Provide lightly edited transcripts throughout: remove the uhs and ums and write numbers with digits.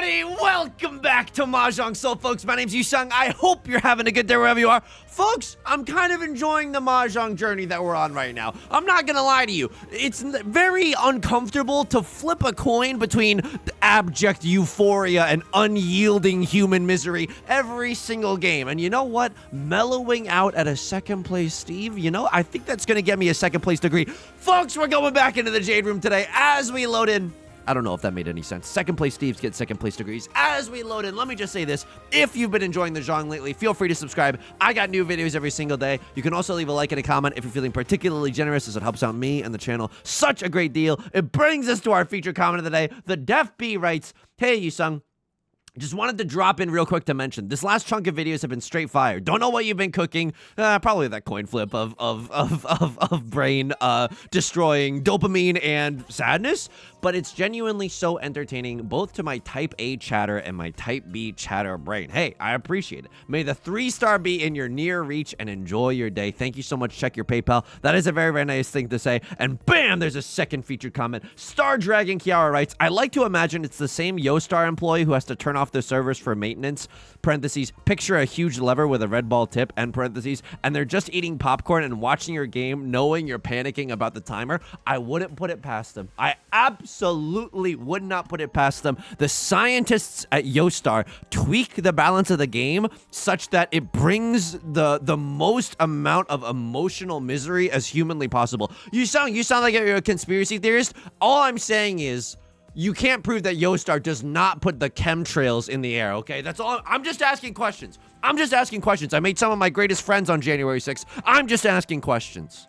everybody! Welcome back to Mahjong Soul, folks. My name's Yusong. I hope you're having a good day wherever you are. Folks, I'm kind of enjoying the Mahjong journey that we're on right now. I'm not gonna lie to you. It's very uncomfortable to flip a coin between abject euphoria and unyielding human misery every single game. And you know what? Mellowing out at a second place Steve, you know, I think that's gonna get me a second place degree. Folks, we're going back into the Jade Room today as we load in. I don't know if that made any sense. Second place Steves get second place degrees. As we load in, let me just say this. If you've been enjoying the genre lately, feel free to subscribe. I got new videos every single day. You can also leave a like and a comment if you're feeling particularly generous, as it helps out me and the channel such a great deal. It brings us to our featured comment of the day. The Def B writes, "Hey, Yusong. Just wanted to drop in real quick to mention, this last chunk of videos have been straight fire. Don't know what you've been cooking. Probably that coin flip of brain destroying dopamine and sadness. But it's genuinely so entertaining, both to my type A chatter and my type B chatter brain. Hey, I appreciate it. May the 3-star be in your near reach and enjoy your day. Thank you so much. Check your PayPal. That is a very, very nice thing to say. And bam, there's a second featured comment. Star Dragon Kiara writes, I like to imagine it's the same YoStar employee who has to turn off the servers for maintenance, parentheses, picture a huge lever with a red ball tip, end parentheses, and they're just eating popcorn and watching your game knowing you're panicking about the timer. I wouldn't put it past them. I absolutely would not put it past them. The scientists at YoStar tweak the balance of the game such that it brings the most amount of emotional misery as humanly possible. You sound like you're a conspiracy theorist. All I'm saying is, you can't prove that YoStar does not put the chemtrails in the air, okay? That's all. I'm just asking questions. I'm just asking questions. I made some of my greatest friends on January 6th. I'm just asking questions.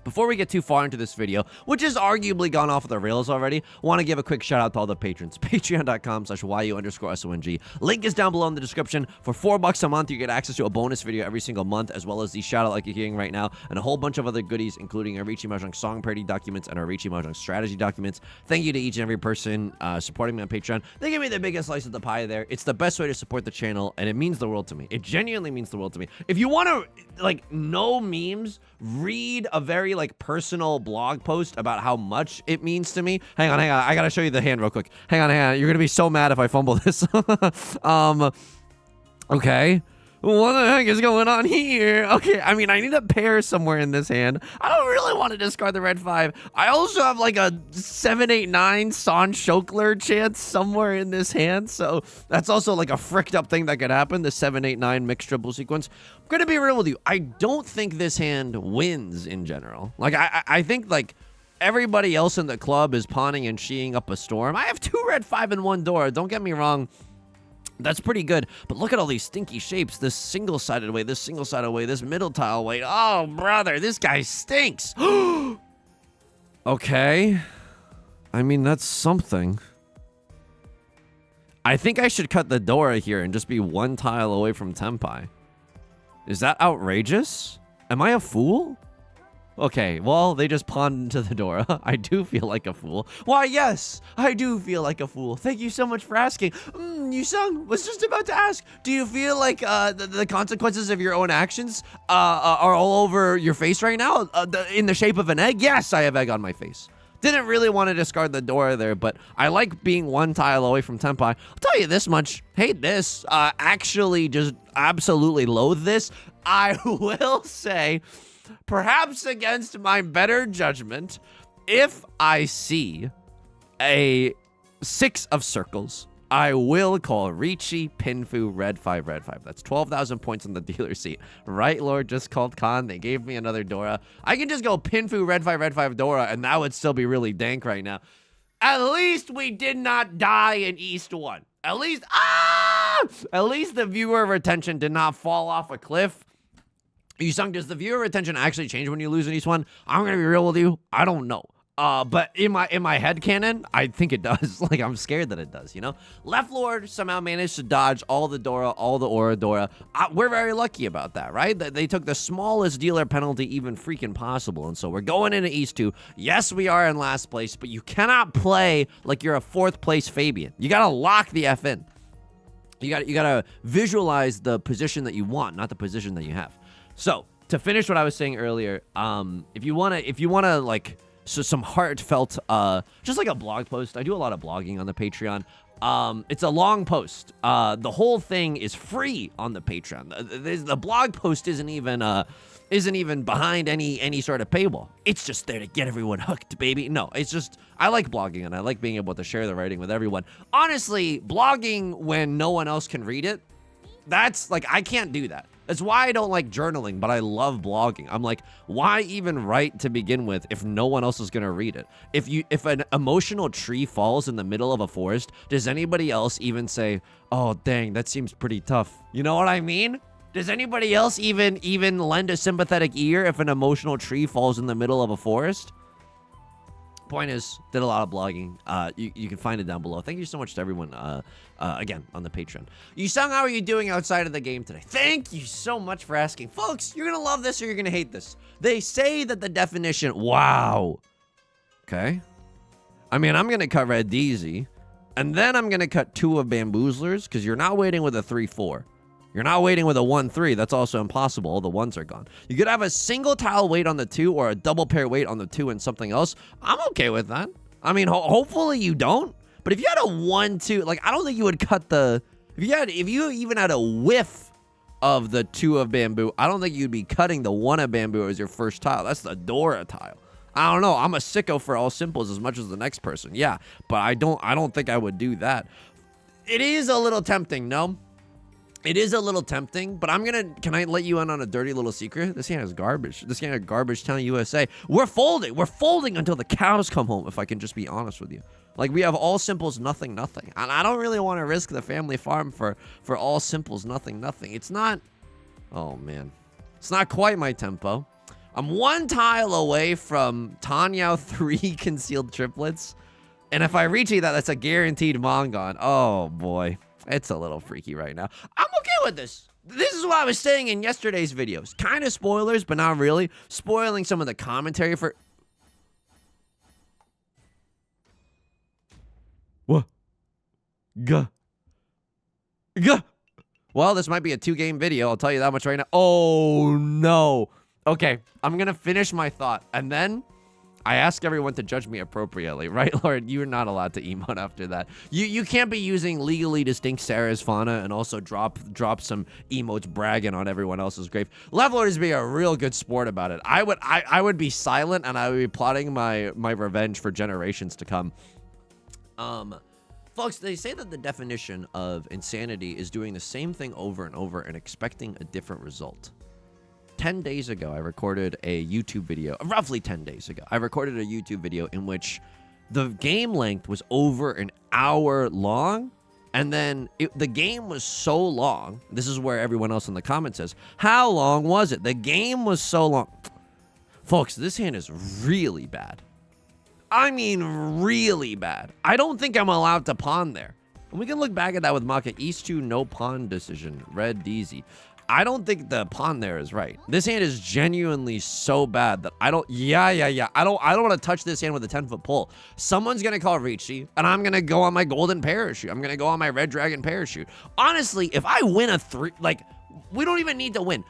Before we get too far into this video, which has arguably gone off the rails already, I want to give a quick shout out to all the patrons. Patreon.com/YU_SONG. Link is down below in the description. For $4 a month, you get access to a bonus video every single month, as well as the shout out like you're hearing right now, and a whole bunch of other goodies, including our Riichi Mahjong song parody documents and our Riichi Mahjong strategy documents. Thank you to each and every person supporting me on Patreon. They give me the biggest slice of the pie there. It's the best way to support the channel, and it means the world to me. It genuinely means the world to me. If you want to, like, know memes, read a very, like, personal blog post about how much it means to me. Hang on. I gotta show you the hand real quick. Hang on. You're gonna be so mad if I fumble this. Okay. What the heck is going on here? Okay, I mean, I need a pair somewhere in this hand. I don't really want to discard the red 5. I also have like a 7-8-9 Son Shokler chance somewhere in this hand, so that's also like a fricked up thing that could happen, the 7-8-9 mixed triple sequence. I'm gonna be real with you. I don't think this hand wins in general. Like, I think, like, everybody else in the club is pawning and sheeing up a storm. I have 2 red 5 and 1 door. Don't get me wrong. That's pretty good, but look at all these stinky shapes. This single-sided way, this single-sided way, this middle tile way. Oh, brother, this guy stinks. Okay. I mean, that's something. I think I should cut the Dora here and just be 1 tile away from Tenpai. Is that outrageous? Am I a fool? Okay, well, they just pawned into the Dora. I do feel like a fool. Why, yes, I do feel like a fool. Thank you so much for asking. Yusong was just about to ask, do you feel like the consequences of your own actions are all over your face right now in the shape of an egg? Yes, I have egg on my face. Didn't really want to discard the Dora there, but I like being 1 tile away from Tenpai. I'll tell you this much. Hate this. Actually just absolutely loathe this. I will say, perhaps against my better judgment, if I see a 6 of circles, I will call Riichi Pinfu red 5, red 5. That's 12,000 points on the dealer seat. Right, Lord, just called Khan. They gave me another Dora. I can just go Pinfu red 5 Dora, and that would still be really dank right now. At least we did not die in East 1. At least the viewer retention did not fall off a cliff. Yusong, does the viewer retention actually change when you lose in East 1? I'm gonna be real with you. I don't know. But in my head canon, I think it does. Like, I'm scared that it does, you know? Left Lord somehow managed to dodge all the Dora, all the Aura Dora. We're very lucky about that, right? They took the smallest dealer penalty even freaking possible. And so we're going into East 2. Yes, we are in last place, but you cannot play like you're a 4th place Fabian. You gotta lock the F in. You gotta visualize the position that you want, not the position that you have. So, to finish what I was saying earlier, if you wanna like, so some heartfelt, just like a blog post. I do a lot of blogging on the Patreon. It's a long post. The whole thing is free on the Patreon. The blog post isn't even behind any sort of paywall. It's just there to get everyone hooked, baby. No, it's just, I like blogging and I like being able to share the writing with everyone. Honestly, blogging when no one else can read it, that's like, I can't do that. That's why I don't like journaling, but I love blogging. I'm like, why even write to begin with if no one else is gonna read it? If an emotional tree falls in the middle of a forest, does anybody else even say, oh dang, that seems pretty tough? You know what I mean? Does anybody else even lend a sympathetic ear if an emotional tree falls in the middle of a forest? Point is, did a lot of blogging. You can find it down below. Thank you so much to everyone, again, on the Patreon. Yusong, how are you doing outside of the game today? Thank you so much for asking. Folks, you're gonna love this or you're gonna hate this. They say that the definition, wow. Okay. I mean, I'm gonna cut Red DZ, and then I'm gonna cut 2 of Bamboozlers, because you're not waiting with a 3-4. You're not waiting with a 1-3. That's also impossible. All the 1s are gone. You could have a single tile wait on the 2 or a double pair wait on the 2 and something else. I'm okay with that. I mean, hopefully you don't. But if you had a 1-2, like, I don't think you would cut the... If you even had a whiff of the 2 of bamboo, I don't think you'd be cutting the 1 of bamboo as your first tile. That's the Dora tile. I don't know. I'm a sicko for all simples as much as the next person. Yeah, but I don't think I would do that. It is a little tempting, no? It is a little tempting, but can I let you in on a dirty little secret? This hand is garbage. This hand is Garbage Town USA. We're folding. We're folding until the cows come home, if I can just be honest with you. Like, we have all simples, nothing. And I don't really want to risk the family farm for all simples, nothing. It's not, oh man. It's not quite my tempo. I'm 1 tile away from Tanyao 3 concealed triplets. And if I reach that's a guaranteed Mongon. Oh boy. It's a little freaky right now. I'm okay with this. This is what I was saying in yesterday's videos. Kind of spoilers, but not really. Spoiling some of the commentary for... What? Gah. Well, this might be a 2-game video. I'll tell you that much right now. Oh, no. Okay, I'm going to finish my thought. And then... I ask everyone to judge me appropriately, right, Lord? You're not allowed to emote after that. You can't be using legally distinct Sarah's fauna and also drop some emotes bragging on everyone else's grave. Levelord is being a real good sport about it. I would be silent and I would be plotting my revenge for generations to come. Folks, they say that the definition of insanity is doing the same thing over and over and expecting a different result. 10 days ago, I recorded a YouTube video, roughly 10 days ago, I recorded a YouTube video in which the game length was over an hour long, and then the game was so long, this is where everyone else in the comments says, how long was it? The game was so long. Folks, this hand is really bad. I mean, really bad. I don't think I'm allowed to pawn there. And we can look back at that with Maka. East 2, no pawn decision. Red DZ. I don't think the pawn there is right. This hand is genuinely so bad that I don't... Yeah. I don't want to touch this hand with a 10-foot pole. Someone's going to call Riichi, and I'm going to go on my golden parachute. I'm going to go on my red dragon parachute. Honestly, if I win a 3... Like, we don't even need to win.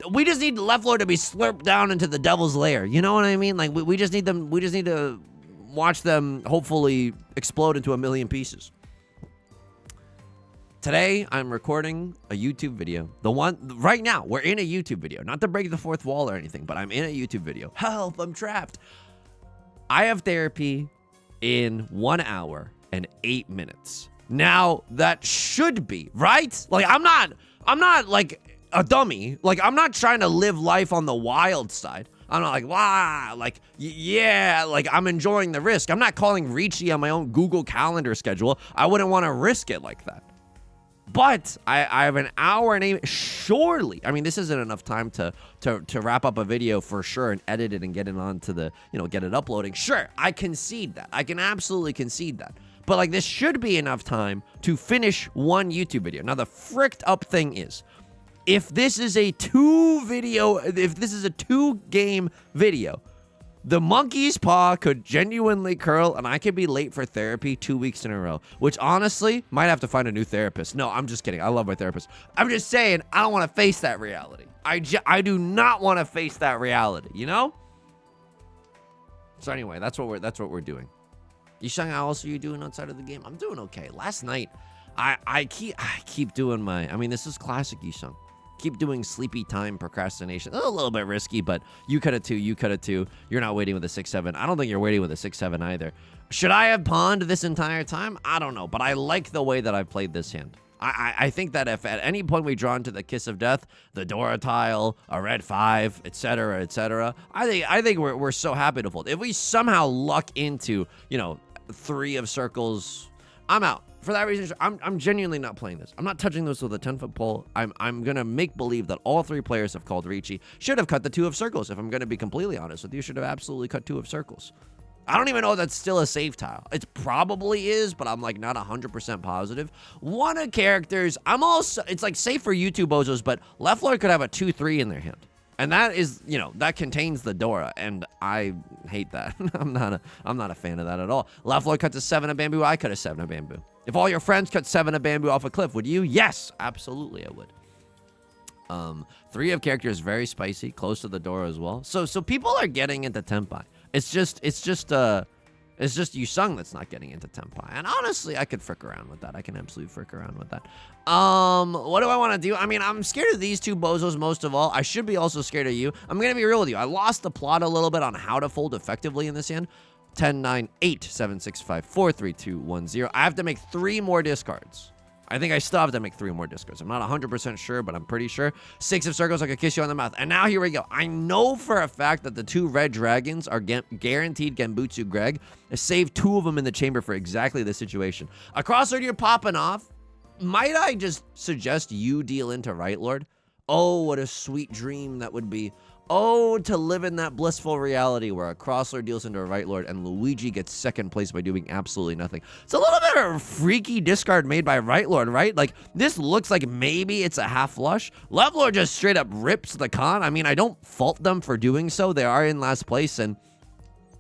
We just need Left Lord to be slurped down into the devil's lair. You know what I mean? Like, we just need them... We just need to watch them hopefully explode into a million pieces. Today, I'm recording a YouTube video. The one, right now, we're in a YouTube video. Not to break the fourth wall or anything, but I'm in a YouTube video. Help, I'm trapped. I have therapy in 1 hour and 8 minutes. Now, that should be, right? Like, I'm not like a dummy. Like, I'm not trying to live life on the wild side. I'm not like, wow, like, yeah, like, I'm enjoying the risk. I'm not calling Riichi on my own Google Calendar schedule. I wouldn't want to risk it like that. But I have an hour and 8, surely. I mean, this isn't enough time to wrap up a video for sure and edit it and get it onto the, get it uploading. Sure, I concede that. I can absolutely concede that. But like, this should be enough time to finish one YouTube video. Now, the fricked up thing is, if this is a 2-game video, the monkey's paw could genuinely curl and I could be late for therapy 2 weeks in a row, which honestly might have to find a new therapist. No, I'm just kidding. I love my therapist. I'm just saying I don't want to face that reality. I do not want to face that reality, you know? So anyway, that's what we're doing. Yusong, how else are you doing outside of the game? I'm doing okay. Last night, I keep doing my, I mean, this is classic Yusong. Keep doing sleepy time procrastination. A little bit risky, but you cut it too, you cut it too. You're not waiting with a 6-7. I don't think you're waiting with a 6-7 either. Should I have pawned this entire time? I don't know, but I like the way that I've played this hand. I think that if at any point we draw into the kiss of death, the Dora tile, a red 5, etc., I think we're so happy to fold. If we somehow luck into, you know, 3 of circles, I'm out. For that reason, I'm genuinely not playing this. I'm not touching this with a 10-foot pole. I'm gonna make believe that all 3 players have called Riichi should have cut the 2 of circles. If I'm gonna be completely honest with you, should have absolutely cut 2 of circles. I don't even know if that's still a safe tile. It probably is, but I'm like not 100% positive. One of characters, I'm also, it's like safe for YouTube bozos, but left lord could have a 2-3 in their hand. And that is, you know, that contains the Dora, and I hate that. I'm not a fan of that at all. Left lord cuts a 7 of bamboo, I cut a 7 of bamboo. If all your friends cut 7 of bamboo off a cliff, would you? Yes, absolutely I would. 3 of characters, very spicy, close to the Dora as well. So people are getting into Tenpai. It's just Yusong that's not getting into Tenpai. And honestly, I could frick around with that. I can absolutely frick around with that. What do I want to do? I mean, I'm scared of these 2 bozos most of all. I should be also scared of you. I'm going to be real with you. I lost the plot a little bit on how to fold effectively in this hand. 10, 9, 8, 7, 6, 5, 4, 3, 2, 1, 0. I have to make 3 more discards. I think I still have to make 3 more discards. I'm not 100% sure, but I'm pretty sure. 6 of circles, I could kiss you on the mouth. And now here we go. I know for a fact that the 2 red dragons are guaranteed Genbutsu Greg. I saved 2 of them in the chamber for exactly this situation. A crossroad you're popping off. Might I just suggest you deal into right lord? Oh, what a sweet dream that would be. Oh, to live in that blissful reality where a crosslord deals into a right lord and Luigi gets second place by doing absolutely nothing. It's a little bit of a freaky discard made by right lord, right? Like, this looks like maybe it's a half flush. Left lord just straight up rips the con. I mean, I don't fault them for doing so. They are in last place and,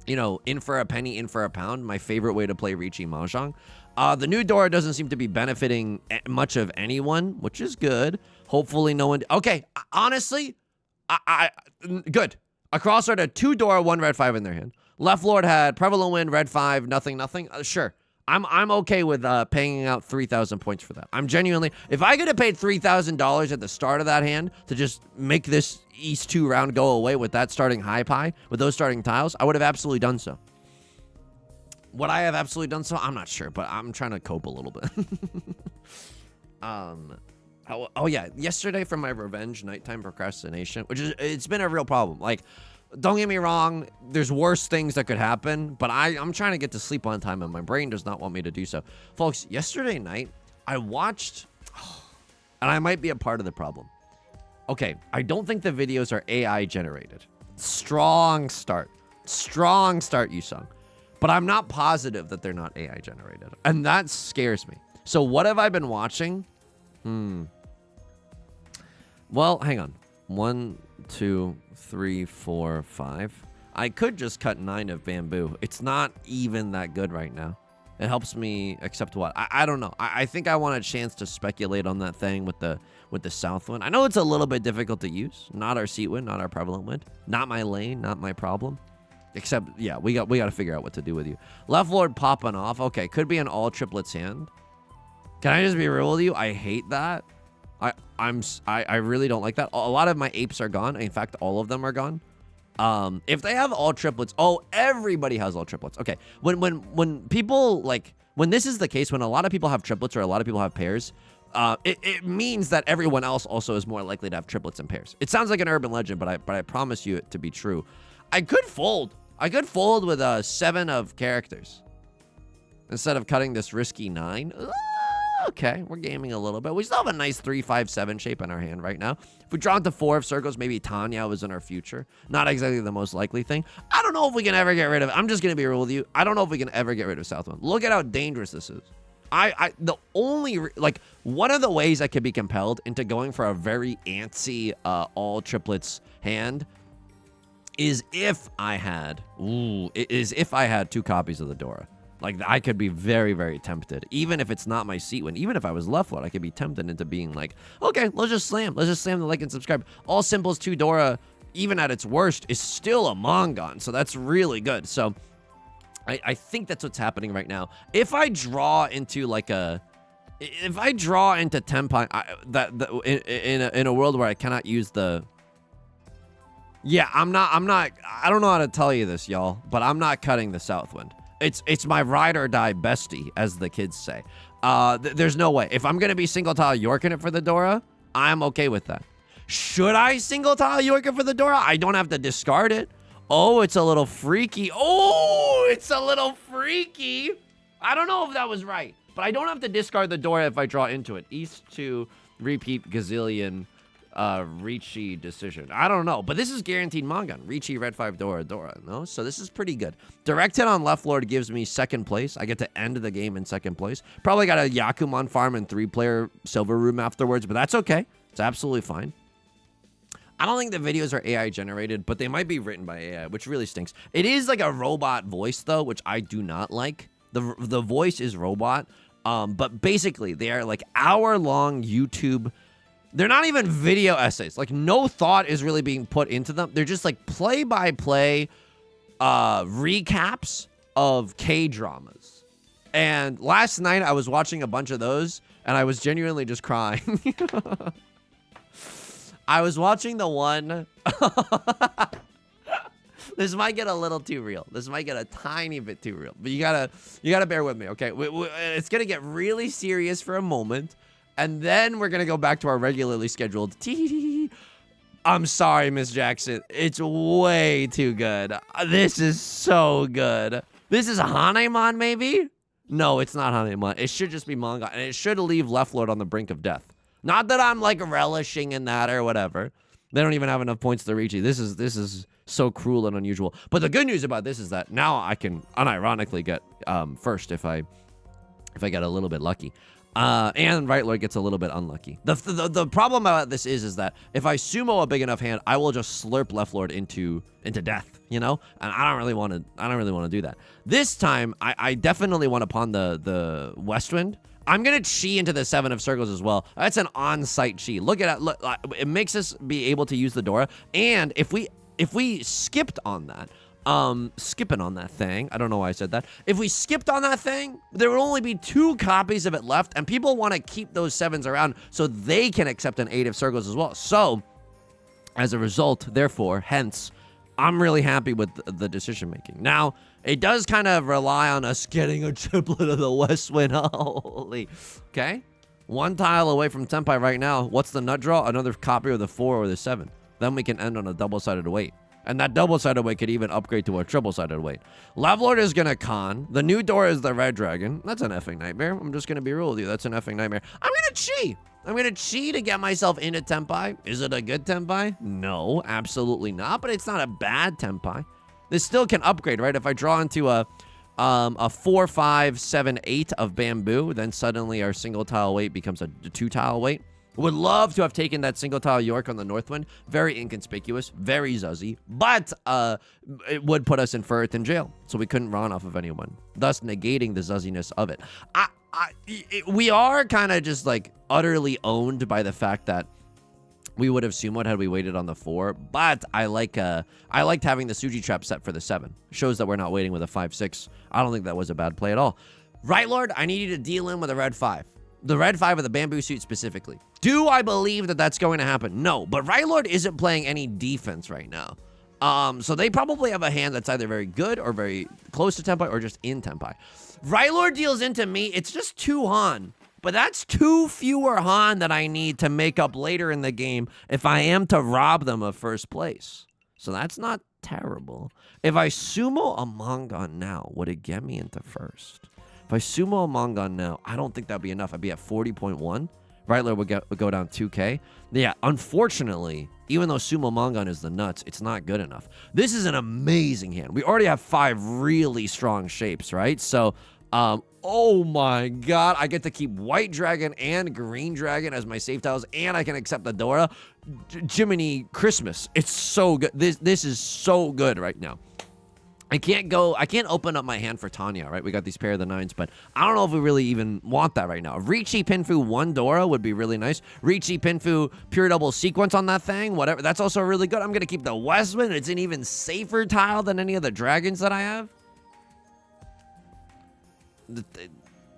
you know, in for a penny, in for a pound. My favorite way to play Riichi Mahjong. The new Dora doesn't seem to be benefiting much of anyone, which is good. Hopefully no one... Okay, honestly... good. A crossroad had 2 Dora, 1 red 5 in their hand. Left lord had prevalent win, red 5, nothing. Sure. I'm okay with paying out 3,000 points for that. I'm genuinely, if I could have paid $3,000 at the start of that hand to just make this East 2 round go away with that starting high pie, with those starting tiles, I would have absolutely done so. Would I have absolutely done so? I'm not sure, but I'm trying to cope a little bit. Oh yeah, yesterday for my revenge nighttime procrastination, which is, it's been a real problem. Like, don't get me wrong, there's worse things that could happen, but I'm trying to get to sleep on time and my brain does not want me to do so. Folks, yesterday night, I watched, and I might be a part of the problem. Okay, I don't think the videos are AI generated. Strong start, Yusong. But I'm not positive that they're not AI generated, and that scares me. So what have I been watching? Well, hang on. 1, 2, 3, 4, 5. I could just cut 9 of bamboo. It's not even that good right now. It helps me accept what? I don't know. I think I want a chance to speculate on that thing with the south wind. I know it's a little bit difficult to use. Not our seat wind, not our prevalent wind. Not my lane, not my problem. Except, yeah, we got to figure out what to do with you. Left lord popping off. Okay, could be an all triplets hand. Can I just be real with you? I hate that. I really don't like that. A lot of my apes are gone. In fact, all of them are gone. If they have all triplets, everybody has all triplets. Okay, when people when this is the case, when a lot of people have triplets or a lot of people have pairs, it means that everyone else also is more likely to have triplets and pairs. It sounds like an urban legend, but I promise you it to be true. I could fold with a 7 of characters instead of cutting this risky 9. Okay, we're gaming a little bit. We still have a nice 3, 5, 7 shape in our hand right now. If we draw into 4 of circles, maybe Tanya is in our future. Not exactly the most likely thing. I don't know if we can ever get rid of it. I'm just going to be real with you. I don't know if we can ever get rid of Southwind. Look at how dangerous this is. One of the ways I could be compelled into going for a very antsy all triplets hand is if I had 2 copies of the Dora. Like, I could be very, very tempted. Even if it's not my seat win, even if I was left foot, I could be tempted into being like, okay, let's just slam the like and subscribe. All Simples 2 Dora, even at its worst, is still a Mongon, so that's really good. So I think that's what's happening right now. If I draw into like a... If I draw into Tenpai, in a world where I cannot use the... Yeah, I'm not, I don't know how to tell you this, y'all, but I'm not cutting the Southwind. It's my ride or die bestie, as the kids say. There's no way. If I'm going to be single tile Yorking it for the Dora, I'm okay with that. Should I single tile York it for the Dora? I don't have to discard it. Oh, it's a little freaky. Oh, it's a little freaky. I don't know if that was right, but I don't have to discard the Dora if I draw into it. East to repeat gazillion Riichi decision. I don't know, but this is guaranteed Mangan. Riichi, red 5, Dora, no? So this is pretty good. Direct hit on left lord gives me second place. I get to end the game in second place. Probably got a Yakuman farm and 3-player silver room afterwards, but that's okay. It's absolutely fine. I don't think the videos are AI generated, but they might be written by AI, which really stinks. It is like a robot voice though, which I do not like. The voice is robot, but basically they are like hour-long YouTube. They're not even video essays. Like no thought is really being put into them. They're just like play-by-play recaps of K-dramas. And last night I was watching a bunch of those, and I was genuinely just crying. I was watching the one. This might get a little too real. This might get a tiny bit too real. But you gotta bear with me, okay? It's gonna get really serious for a moment, and then we're gonna go back to our regularly scheduled tee. I'm sorry, Miss Jackson. It's way too good. This is so good. This is Hanemon, maybe? No, it's not Hanemon. It should just be manga, and it should leave Left Lord on the brink of death. Not that I'm like relishing in that or whatever. They don't even have enough points to Riichi. This is so cruel and unusual. But the good news about this is that now I can unironically get first if I get a little bit lucky. And right lord gets a little bit unlucky. The problem about this is that if I sumo a big enough hand, I will just slurp left lord into death, you know? And I don't really want to do that. This time I definitely want to pawn the west wind. I'm going to chi into the 7 of circles as well. That's an on-site chi. Look at it. Look, it makes us be able to use the Dora. And if we skipped on that, skipping on that thing, I don't know why I said that. If we skipped on that thing, there would only be 2 copies of it left, and people want to keep those 7s around so they can accept an 8 of circles as well. So, as a result, therefore, hence, I'm really happy with the decision making. Now, it does kind of rely on us getting a triplet of the West Wind. Holy. Okay. 1 tile away from Tenpai right now. What's the nut draw? Another copy of the 4 or the 7. Then we can end on a double-sided weight. And that double-sided weight could even upgrade to a triple-sided weight. Lovelord is going to con. The new door is the red dragon. That's an effing nightmare. I'm just going to be real with you. That's an effing nightmare. I'm going to chi. I'm going to chi to get myself into Tenpai. Is it a good Tenpai? No, absolutely not. But it's not a bad Tenpai. This still can upgrade, right? If I draw into a 4, 5, 7, 8 of bamboo, then suddenly our single tile weight becomes a 2 tile weight. Would love to have taken that single tile York on the Northwind. Very inconspicuous, very zuzzy, but it would put us in Furth in jail, so we couldn't run off of anyone, thus negating the zuzziness of it. We are kind of just like utterly owned by the fact that we would have sumoed had we waited on the 4, but I liked having the Suji trap set for the 7. Shows that we're not waiting with a 5-6. I don't think that was a bad play at all. Right, Lord, I need you to deal in with a red 5. The red 5 of the bamboo suit specifically. Do I believe that that's going to happen? No, but Right Lord isn't playing any defense right now. So they probably have a hand that's either very good or very close to Tenpai or just in Tenpai. Right Lord deals into me. It's just 2 Han. But that's 2 fewer Han that I need to make up later in the game if I am to rob them of first place. So that's not terrible. If I sumo a Mangon now, would it get me into first? If I sumo a Mangon now, I don't think that'd be enough. I'd be at 40.1. Rightler would go down 2K. Yeah, unfortunately, even though sumo Mangon is the nuts, it's not good enough. This is an amazing hand. We already have 5 really strong shapes, right? So, oh my god, I get to keep white dragon and green dragon as my safe tiles, and I can accept the Dora. Jiminy Christmas. It's so good. This is so good right now. I can't open up my hand for Tanya, right? We got these pair of the 9s, but I don't know if we really even want that right now. Riichi Pinfu 1 Dora would be really nice. Riichi Pinfu pure double sequence on that thing, whatever. That's also really good. I'm going to keep the Westwind. It's an even safer tile than any of the dragons that I have.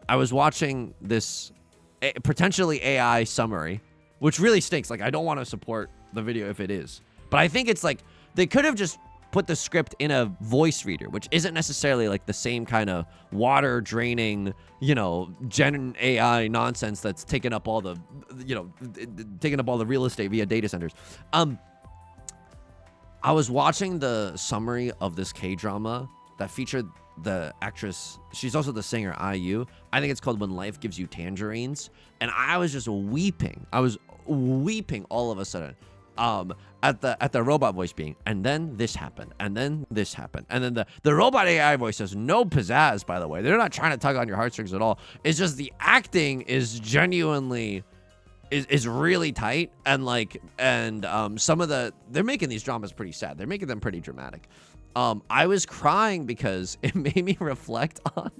I was watching this potentially AI summary, which really stinks. Like, I don't want to support the video if it is. But I think it's like, they could have just put the script in a voice reader, which isn't necessarily like the same kind of water draining, you know, Gen AI nonsense that's taking up all the, you know, taking up all the real estate via data centers. I was watching the summary of this K-drama that featured the actress. She's also the singer IU. I think it's called When Life Gives You Tangerines. And I was just weeping. I was weeping all of a sudden. At the robot voice being, and then this happened, and then this happened, and then the robot AI voice has no pizzazz, by the way. They're not trying to tug on your heartstrings at all. It's just the acting is genuinely is really tight, and like, and some of they're making these dramas pretty sad. They're making them pretty dramatic. I was crying because it made me reflect on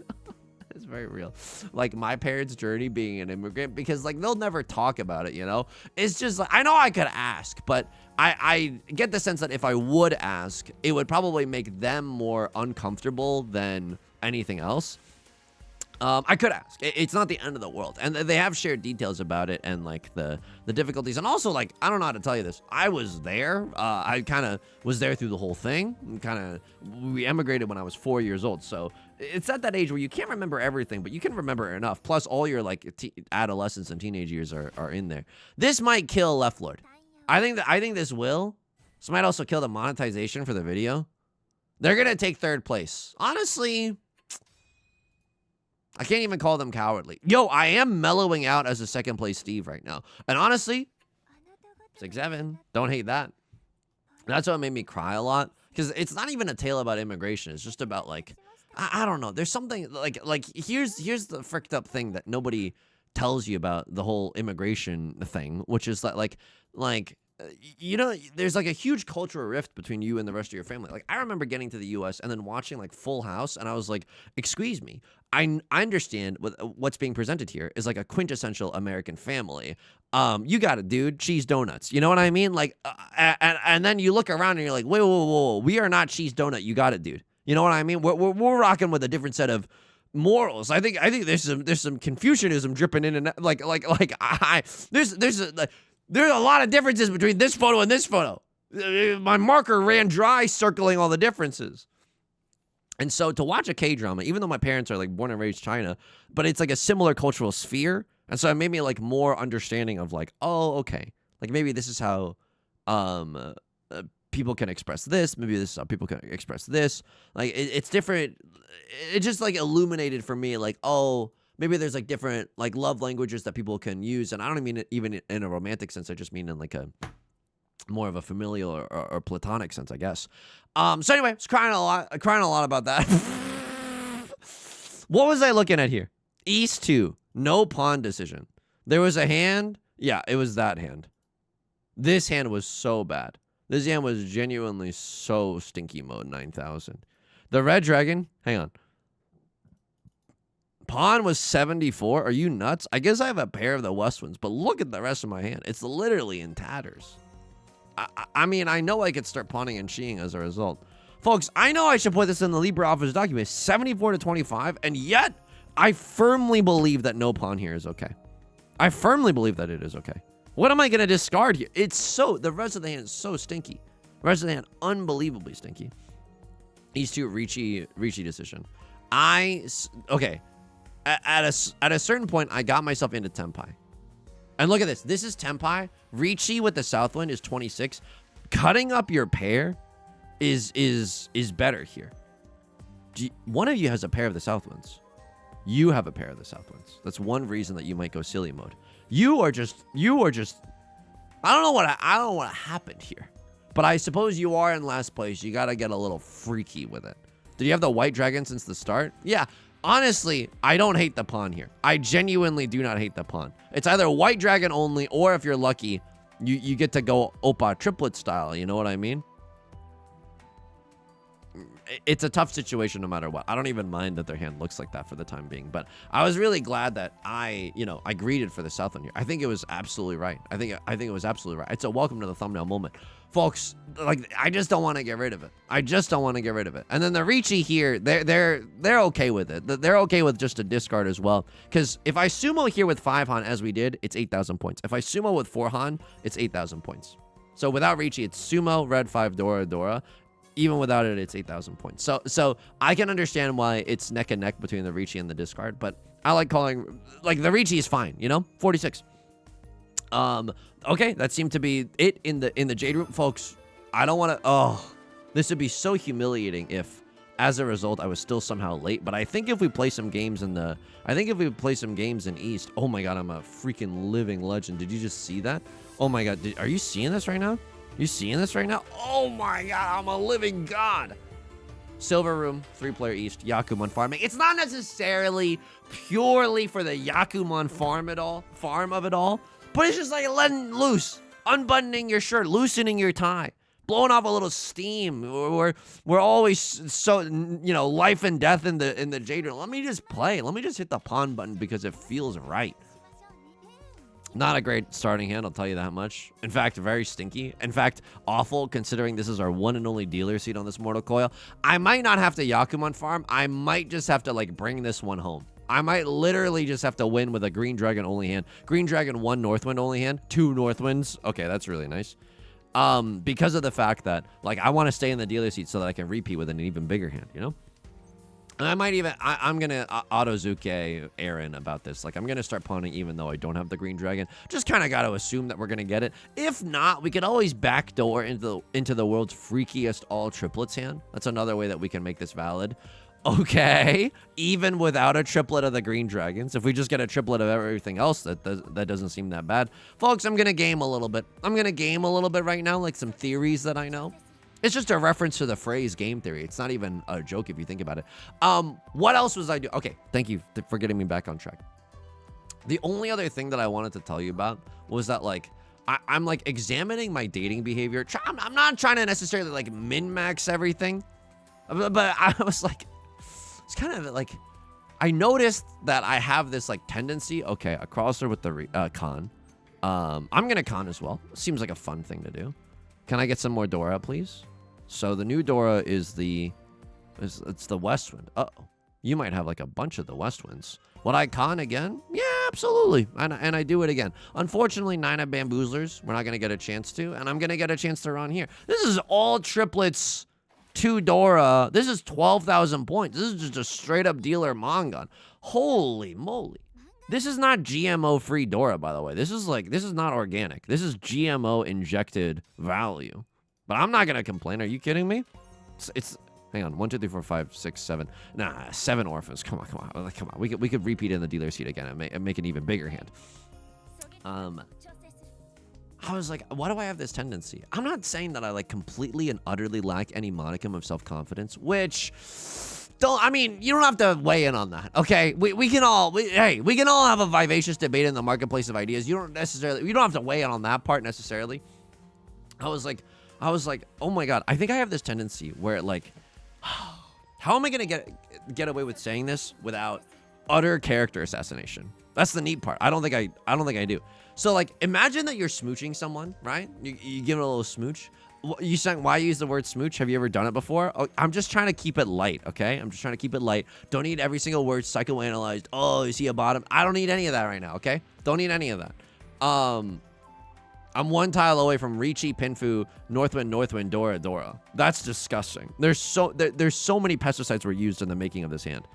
it's very real, like my parents' journey being an immigrant, because like they'll never talk about it, you know. It's just like, I know I could ask, but I get the sense that if I would ask, it would probably make them more uncomfortable than anything else. I could ask. It's not the end of the world, and they have shared details about it and like the difficulties, and also like, I don't know how to tell you this. I was there. I kind of was there through the whole thing. We emigrated when I was 4 years old, so it's at that age where you can't remember everything, but you can remember enough. Plus, all your like adolescence and teenage years are in there. This might kill Left Lord. I think this will. This might also kill the monetization for the video. They're gonna take third place. Honestly, I can't even call them cowardly. Yo, I am mellowing out as a second place Steve right now. And honestly, 6-7, don't hate that. That's what made me cry a lot. Because it's not even a tale about immigration. It's just about like, I don't know. There's something like here's the fricked up thing that nobody tells you about the whole immigration thing, which is like you know, there's like a huge cultural rift between you and the rest of your family. Like, I remember getting to the U.S. and then watching like Full House, and I was like, excuse me, I understand what's being presented here is like a quintessential American family. You got it, dude. Cheese donuts. You know what I mean? Like, and then you look around and you're like, wait, whoa, we are not cheese donut. You got it, dude. You know what I mean? We're rocking with a different set of morals. I think there's some Confucianism dripping in, and there's a lot of differences between this photo and this photo. My marker ran dry circling all the differences. And so to watch a K-drama, even though my parents are like born and raised China, but it's like a similar cultural sphere. And so it made me like more understanding of like, oh, okay. Like maybe this is how people can express this. Maybe this is how people can express this. Like it's different. It just like illuminated for me like, oh, maybe there's like different like love languages that people can use. And I don't mean it even in a romantic sense. I just mean in like a more of a familial or platonic sense, I guess. So anyway, I was crying a lot about that. What was I looking at here? East 2, no pawn decision. There was a hand. Yeah, it was that hand. This hand was so bad. This hand was genuinely so stinky mode 9000. The red dragon, hang on. Pawn was 74. Are you nuts? I guess I have a pair of the West ones, but look at the rest of my hand. It's literally in tatters. I mean, I know I could start pawning and cheating as a result. Folks, I know I should put this in the LibreOffice document. 74 to 25, and yet I firmly believe that no pawn here is okay. I firmly believe that it is okay. What am I going to discard here? The rest of the hand is so stinky. The rest of the hand, unbelievably stinky. These two, Riichi decision. Okay. At a certain point, I got myself into Tenpai. And look at this. This is Tenpai. Riichi with the Southwind is 26. Cutting up your pair is better here. One of you has a pair of the Southwinds. You have a pair of the Southwinds. That's one reason that you might go silly mode. You are just I don't know what happened here. But I suppose you are in last place. You got to get a little freaky with it. Did you have the white dragon since the start? Yeah. Honestly, I don't hate the pawn here. I genuinely do not hate the pawn. It's either white dragon only, or if you're lucky, you get to go Oppa triplet style. You know what I mean? it's a tough situation no matter what. I don't even mind that their hand looks like that for the time being. But I was really glad that I greeted for the Southland here. I think it was absolutely right. I think it was absolutely right. It's a welcome to the thumbnail moment. Folks, like, I just don't want to get rid of it. I just don't want to get rid of it. And then the Riichi here, they're okay with it. They're okay with just a discard as well. Because if I sumo here with 5 Han, as we did, it's 8,000 points. If I sumo with 4 Han, it's 8,000 points. So without Riichi, it's sumo, red 5, Dora. Even without it, it's 8,000 points. So I can understand why it's neck and neck between the Riichi and the discard. But I like calling, like, the Riichi is fine, 46. Okay, that seemed to be it in the Jade Room. Folks, I don't want to, this would be so humiliating if, as a result, I was still somehow late. But I think if we play some games in East, oh my god, I'm a freaking living legend. Did you just see that? Oh my god, are you seeing this right now? You seeing this right now? Oh my god, I'm a living god. Silver Room, 3-player East, Yakuman farming. It's not necessarily purely for the Yakuman farm of it all. But it's just like letting loose, unbuttoning your shirt, loosening your tie, blowing off a little steam. We're always so, life and death in the Jade Room. Let me just play. Let me just hit the pawn button because it feels right. Not a great starting hand, I'll tell you that much. In fact, very stinky. In fact, awful considering this is our one and only dealer seat on this Mortal Coil. I might not have to Yakuman farm. I might just have to, like, bring this one home. I might literally just have to win with a Green Dragon only hand. Green Dragon 1 Northwind only hand. 2 Northwinds. Okay, that's really nice. Because of the fact that, like, I want to stay in the dealer seat so that I can repeat with an even bigger hand, And I might even, I'm going to Autozuke Aaron about this. Like, I'm going to start pawning even though I don't have the Green Dragon. Just kind of got to assume that we're going to get it. If not, we could always backdoor into the world's freakiest all triplets hand. That's another way that we can make this valid. Okay, even without a triplet of the Green Dragons, if we just get a triplet of everything else, that doesn't seem that bad. Folks, I'm going to game a little bit. I'm going to game a little bit right now, like some theories that I know. It's just a reference to the phrase game theory. It's not even a joke if you think about it. What else was I doing? Okay, thank you for getting me back on track. The only other thing that I wanted to tell you about was that, like, I'm like examining my dating behavior. I'm not trying to necessarily like min-max everything, but I was like, it's kind of like, I noticed that I have this like tendency. Okay, a crosser with the con. I'm gonna con as well. Seems like a fun thing to do. Can I get some more Dora, please? So the new Dora is it's the West Wind. Uh-oh. You might have like a bunch of the West Winds. Would I con again? Yeah, absolutely. And I do it again. Unfortunately, 9 of Bamboozlers, we're not going to get a chance to. And I'm going to get a chance to run here. This is all triplets, 2 Dora. This is 12,000 points. This is just a straight up dealer Mongon. Holy moly. This is not GMO-free Dora, by the way. This is not organic. This is GMO-injected value. But I'm not going to complain. Are you kidding me? It's hang on. 1, 2, 3, 4, 5, 6, 7. Nah, 7 orphans. Come on. We could repeat it in the dealer seat again and make an even bigger hand. I was like, why do I have this tendency? I'm not saying that I like completely and utterly lack any modicum of self-confidence, which you don't have to weigh in on that, okay? We can all have a vivacious debate in the marketplace of ideas. You don't have to weigh in on that part necessarily. I was like, oh my god, I think I have this tendency where like, how am I gonna get away with saying this without utter character assassination? That's the neat part. I don't think I do. So like, imagine that you're smooching someone, right? You give it a little smooch. You saying why use the word smooch? Have you ever done it before? Oh, I'm just trying to keep it light, okay? I'm just trying to keep it light. Don't need every single word psychoanalyzed. Oh, you see a bottom? I don't need any of that right now, okay? Don't need any of that. I'm 1 tile away from Riichi, Pinfu, Northwind, Dora. That's disgusting. There's so many pesticides were used in the making of this hand.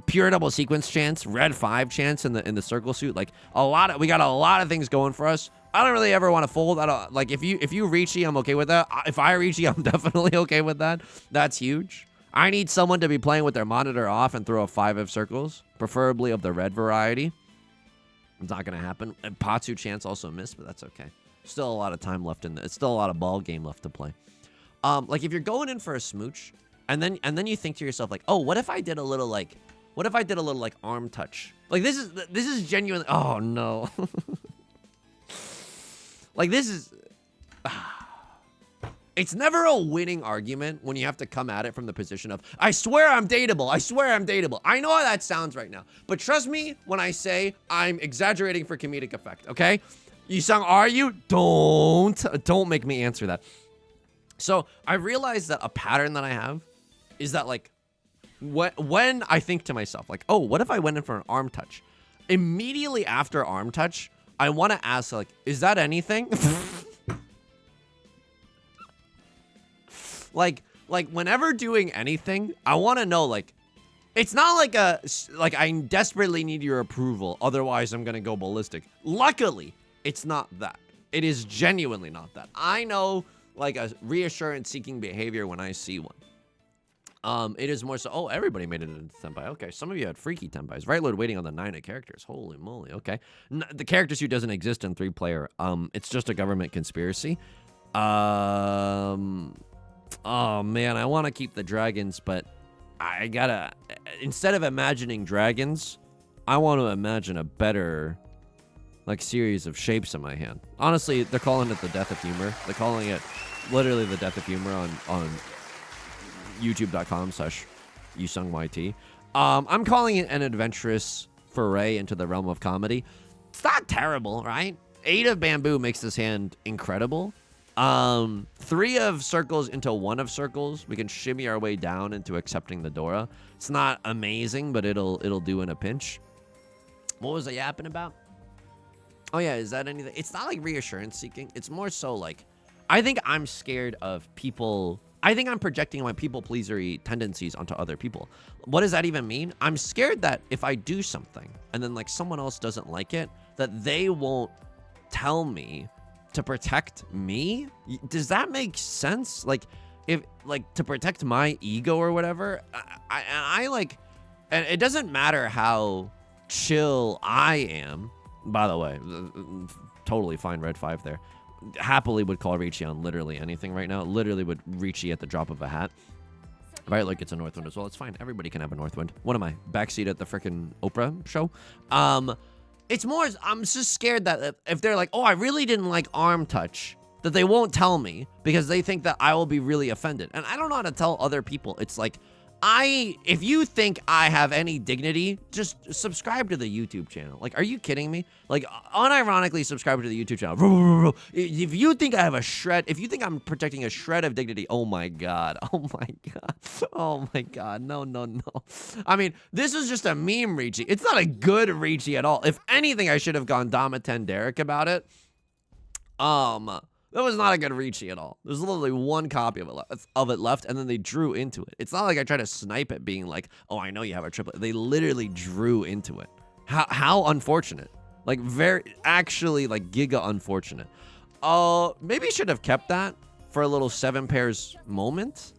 Pure double sequence chance, red 5 chance in the circle suit. Like we got a lot of things going for us. I don't really ever want to fold. Like if you Riichi, I'm okay with that. If I Riichi, I'm definitely okay with that. That's huge. I need someone to be playing with their monitor off and throw a 5 of circles, preferably of the red variety. It's not gonna happen. And Patsu chance also missed, but that's okay. Still a lot of time left it's still a lot of ball game left to play. Like if you're going in for a smooch, and then you think to yourself like, oh, what if I did a little like arm touch? Like this is genuinely, oh no. Like this is It's never a winning argument when you have to come at it from the position of, I swear I'm dateable. I swear I'm dateable. I know how that sounds right now, but trust me when I say I'm exaggerating for comedic effect, okay? Yusong, are you? Don't make me answer that. So I realized that a pattern that I have is that, like, when I think to myself, like, oh, what if I went in for an arm touch? Immediately after arm touch, I want to ask, like, is that anything? like whenever doing anything, I want to know, like, it's not like I desperately need your approval, otherwise I'm going to go ballistic. Luckily, it's not that. It is genuinely not that. I know, like, a reassurance-seeking behavior when I see one. It is more so, oh, everybody made it into Tenpai. Okay, some of you had freaky Tenpais. Right load waiting on the 9 characters. Holy moly, okay. The character suit doesn't exist in 3-player. It's just a government conspiracy. Oh, man, I want to keep the dragons, but I gotta... Instead of imagining dragons, I want to imagine a better, like, series of shapes in my hand. Honestly, they're calling it the death of humor. They're calling it literally the death of humor on youtube.com/YusongYT. I'm calling it an adventurous foray into the realm of comedy. It's not terrible, right? 8 of bamboo makes this hand incredible. 3 of circles into 1 of circles. We can shimmy our way down into accepting the Dora. It's not amazing, but it'll do in a pinch. What was I yapping about? Oh yeah, is that anything? It's not like reassurance seeking. It's more so like, I think I'm scared of people. I think I'm projecting my people-pleasery tendencies onto other people. What does that even mean? I'm scared that if I do something and then, like, someone else doesn't like it, that they won't tell me to protect me. Does that make sense? Like, if, like, to protect my ego or whatever, I like, and it doesn't matter how chill I am, by the way, totally fine red 5 there. Happily would call Riichi on literally anything right now. Literally would Riichi at the drop of a hat. Right, like it's a Northwind as well. It's fine. Everybody can have a Northwind. What am I? Backseat at the freaking Oprah show? It's more, I'm just scared that if they're like, oh, I really didn't like arm touch, that they won't tell me because they think that I will be really offended. And I don't know how to tell other people. It's like, if you think I have any dignity, just subscribe to the YouTube channel. Like, are you kidding me? Like, unironically subscribe to the YouTube channel. If you think I have a shred, if you think I'm protecting a shred of dignity, oh my God. Oh my God. Oh my God. No. I mean, this is just a meme Riichi. It's not a good Riichi at all. If anything, I should have gone Damaten Derek about it. That was not a good Riichi at all. There's literally 1 copy of it left, and then they drew into it. It's not like I tried to snipe it being like, oh, I know you have a triplet. They literally drew into it. How unfortunate. Like, actually, like, giga unfortunate. Maybe I should have kept that for a little 7 pairs moment.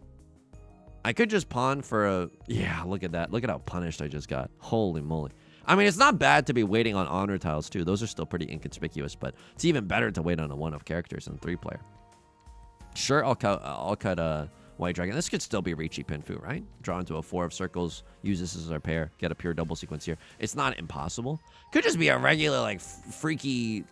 I could just pawn for yeah, look at that. Look at how punished I just got. Holy moly. I mean, it's not bad to be waiting on honor tiles, too. Those are still pretty inconspicuous, but it's even better to wait on a 1 of characters in 3-player. Sure, I'll cut White Dragon. This could still be Riichi Pinfu, right? Draw into a 4 of circles, use this as our pair, get a pure double sequence here. It's not impossible. Could just be a regular, like, freaky,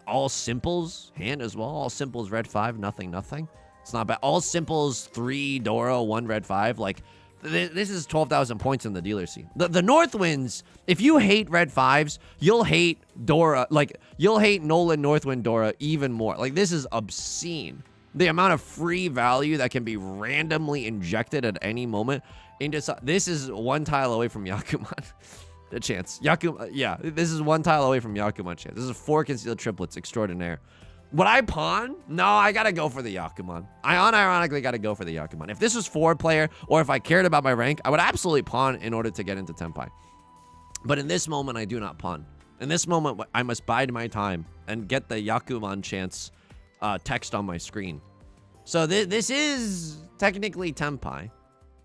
all simples hand as well. All simples, red 5, nothing. It's not bad. All simples, 3 Dora, 1 red 5, like... This is 12,000 points in the dealer scene. The Northwinds, if you hate red 5s, you'll hate Dora, like, you'll hate Nolan Northwind Dora even more. Like, this is obscene. The amount of free value that can be randomly injected at any moment into... This is 1 tile away from Yakuman. The chance. Yeah, this is 1 tile away from Yakuman chance. This is 4 concealed triplets extraordinaire. Would I pawn? No, I gotta go for the Yakuman. I unironically gotta go for the Yakuman. If this was 4-player, or if I cared about my rank, I would absolutely pawn in order to get into Tenpai. But in this moment, I do not pawn. In this moment, I must bide my time and get the Yakuman chance text on my screen. So this is technically Tenpai.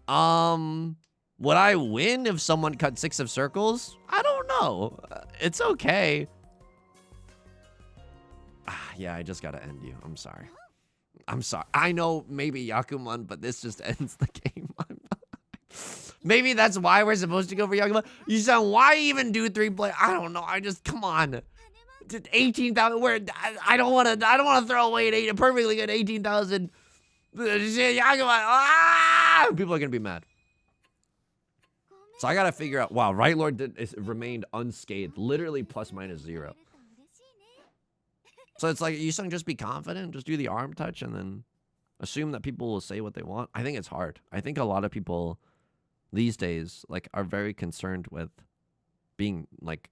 Would I win if someone cut 6 of circles? I don't know. It's okay. Yeah, I just gotta end you. I'm sorry. I know maybe Yakuman, but this just ends the game. Maybe that's why we're supposed to go for Yakuman. You said, why even do 3-player? I don't know. Come on. 18,000. I don't want to throw away a perfectly good 18,000 Yakuman, ah! People are gonna be mad. So I gotta figure out. Wow, Right Lord remained unscathed, literally plus minus 0. So it's like, Yusong, just be confident, just do the arm touch, and then assume that people will say what they want. I think it's hard. I think a lot of people these days like are very concerned with being like,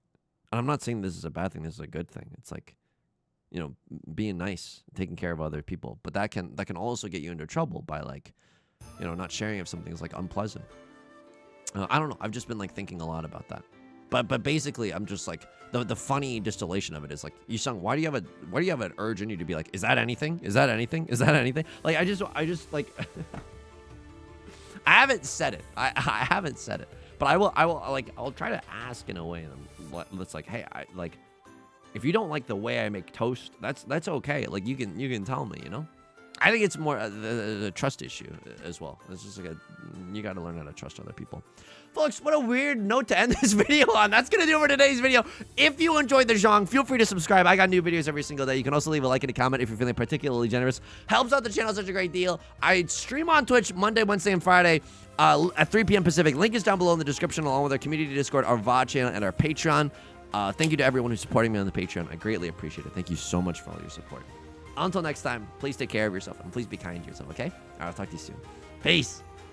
and I'm not saying this is a bad thing. This is a good thing. It's like, you know, being nice, taking care of other people, but that can also get you into trouble by like, you know, not sharing if something's like unpleasant. I don't know. I've just been like thinking a lot about that. But basically, I'm just like, the funny distillation of it is like, Yusong, why do you have an urge in you to be like, is that anything? Is that anything? Is that anything? Like, I just like, I haven't said it. I haven't said it. But I will like, I'll try to ask in a way that's like, hey, if you don't like the way I make toast, that's okay. Like, you can tell me, you know? I think it's more the trust issue as well. It's just like you got to learn how to trust other people. Folks, what a weird note to end this video on. That's going to do it for today's video. If you enjoyed the Zhong, feel free to subscribe. I got new videos every single day. You can also leave a like and a comment if you're feeling particularly generous. Helps out the channel such a great deal. I stream on Twitch Monday, Wednesday, and Friday at 3 p.m. Pacific. Link is down below in the description, along with our community Discord, our VOD channel, and our Patreon. Thank you to everyone who's supporting me on the Patreon. I greatly appreciate it. Thank you so much for all your support. Until next time, please take care of yourself and please be kind to yourself, okay? All right, I'll talk to you soon. Peace.